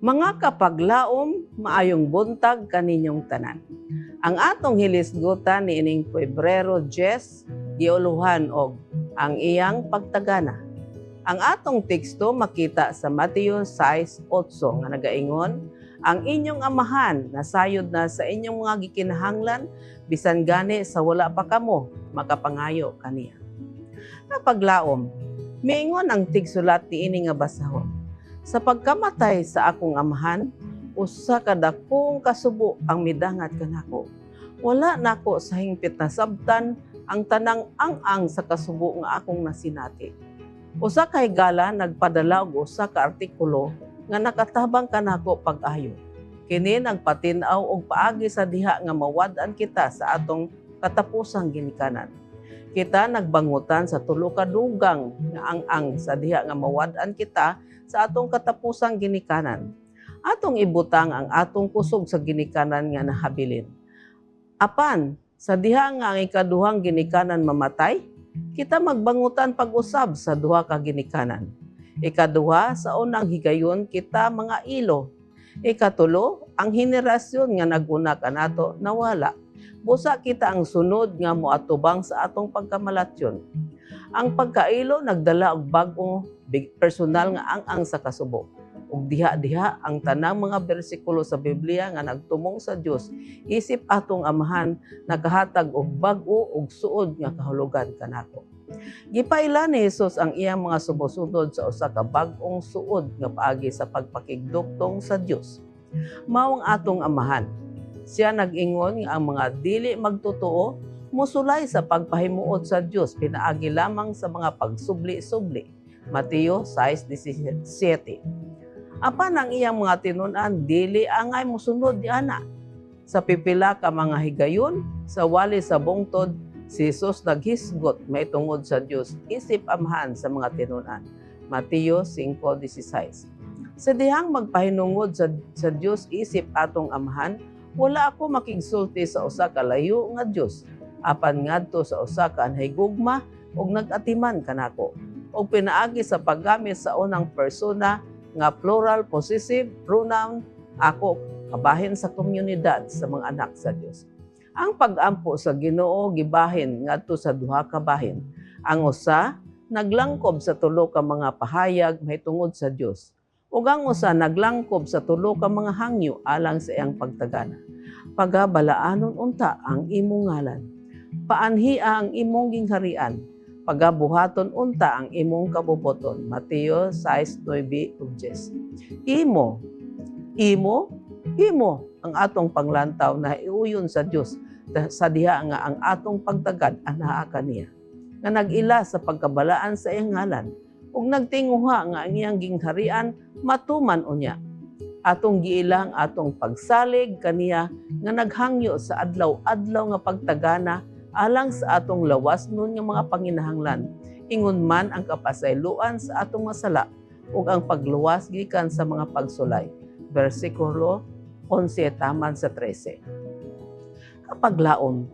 Mga kapaglaom, maayong buntag kaninyong tanan. Ang atong hilisgutan ni ining Pebrero 10, giuluhan og ang iyang pagtagana. Ang atong teksto makita sa Mateo 6:8 nga nagaingon, ang inyong amahan nasayod na sa inyong mga gikinahanglan bisan gani sa wala pa kamo makapangayo kaniya. Kapaglaom, miingon ang tigsulat ni ini nga basahon. Sa pagkamatay sa akong amahan, usa ka dakong kasubo ang midangat kanako. Wala nako sa hingpit na sabtan ang tanang ang sa kasubo nga akong nasinati. Usa ka higala nagpadala og usa ka artikulo nga nakatabang kanako pag-ayo. Kini nagpatinaw og paagi sa diha nga mawad-an kita sa atong katapusang ginikanan. Kita nagbangutan sa tulo ka dugang nga ang sa diha nga mawad-an kita sa atong katapusang ginikanan. Atong ibutang ang atong kusog sa ginikanan nga nahabilin. Apan, sa diha nga ang ikaduhang ginikanan mamatay, kita magbangutan pag-usab sa duha ka ginikanan. Ikaduha, sa unang higayon kita mga ilo. Ikatulo, ang henerasyon nga naguna kanato nawala. Busa kita ang sunod nga moatubang sa atong pagkamalatyon. Ang pagkailo nagdala og bag-o personal nga ang sa kasubo. Ug diha-diha ang tanang mga bersikulo sa Biblia nga nagtumong sa Dios, isip atong amahan nakahatag og bag-o ug suod nga kahulugan kanako. Gipaila ni Jesus ang iyang mga sumusunod sa usa ka bag-ong suod nga paagi sa pagpakigduktong sa Dios. Mao ang atong amahan. Siya nag-ingon nga ang mga dili magtotoo musulay sa pagpahimuot sa Dios pinaagi lamang sa mga pagsubli-subli. Mateo 6:17. Apan ang iyang mga tinun-an dili angay mosunod di ana. Sa pipila ka mga higayon, sa wali sa bungtod, si Jesus naghisgot maitungod sa Dios isip amahan sa mga tinun-an. Mateo 5:16. Sa dihang magpahinungod sa Dios isip atong amahan, wala ako makigsulti sa usa ka layo nga Dios. Apan ngadto sa usa ka anhaygugma ug nag-atiman kanako. O pinaagi sa paggamit sa unang persona nga plural possessive pronoun, ako kabahin sa komunidad sa mga anak sa Dios. Ang pag-ampo sa Ginoo gibahin ngadto sa duha ka bahin. Ang usa naglangkob sa tulo ka mga pahayag mahitungod sa Dios. Ug ang usa naglangkob sa tulo ka mga hangyo alang sa iyang pagtagana. Pagabalaanon unta ang imong ngalan. Paanhia ang imong gingharian. Pagabuhaton unta ang imong kabubuton. Mateo 6:9-10. Imo ang atong panglantaw na iuyon sa Dios sa diha nga ang atong pagtagad anaa kaniya. Nga nag-ila sa pagkabalaan sa iyang ngalan ug nagtinguha nga ang iyang gingharian matuman unya. Atong giilang atong pagsalig kaniya nga naghangyo sa adlaw-adlaw nga pagtagana alang sa atong lawas nun nga mga panginahanglan, ingon man ang kapasayloan sa atong masala ug ang pagluwas gikan sa mga pagsulay. Versikulo 11 taman sa 13. Kapaglaom,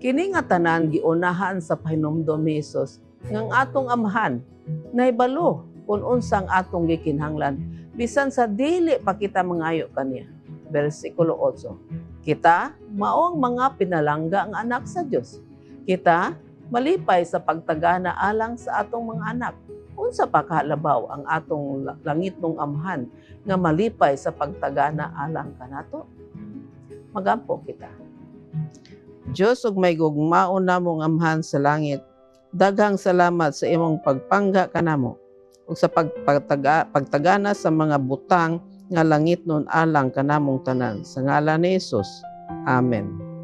kini nga tanan giunahan sa pahinumdom ni Jesus ngang atong amahan nahibalo kung unsang atong gikinahanglan bisan sa dili pa kita mangayo kaniya. Versikulo 8. Kita maong mga pinalangga ang anak sa Dios. Kita malipay sa pagtagana alang sa atong mga anak. Unsa pa kahalabaw ang atong langitnong amahan nga malipay sa pagtagana alang kanato? Magampo kita. Dios ug may gugmao namong amahan sa langit, daghang salamat sa imong pagpangga kanamo ug sa pagtagana sa mga butang nga langitnon alang kanamong tanan. Sa ngalan ni Jesus. Amen.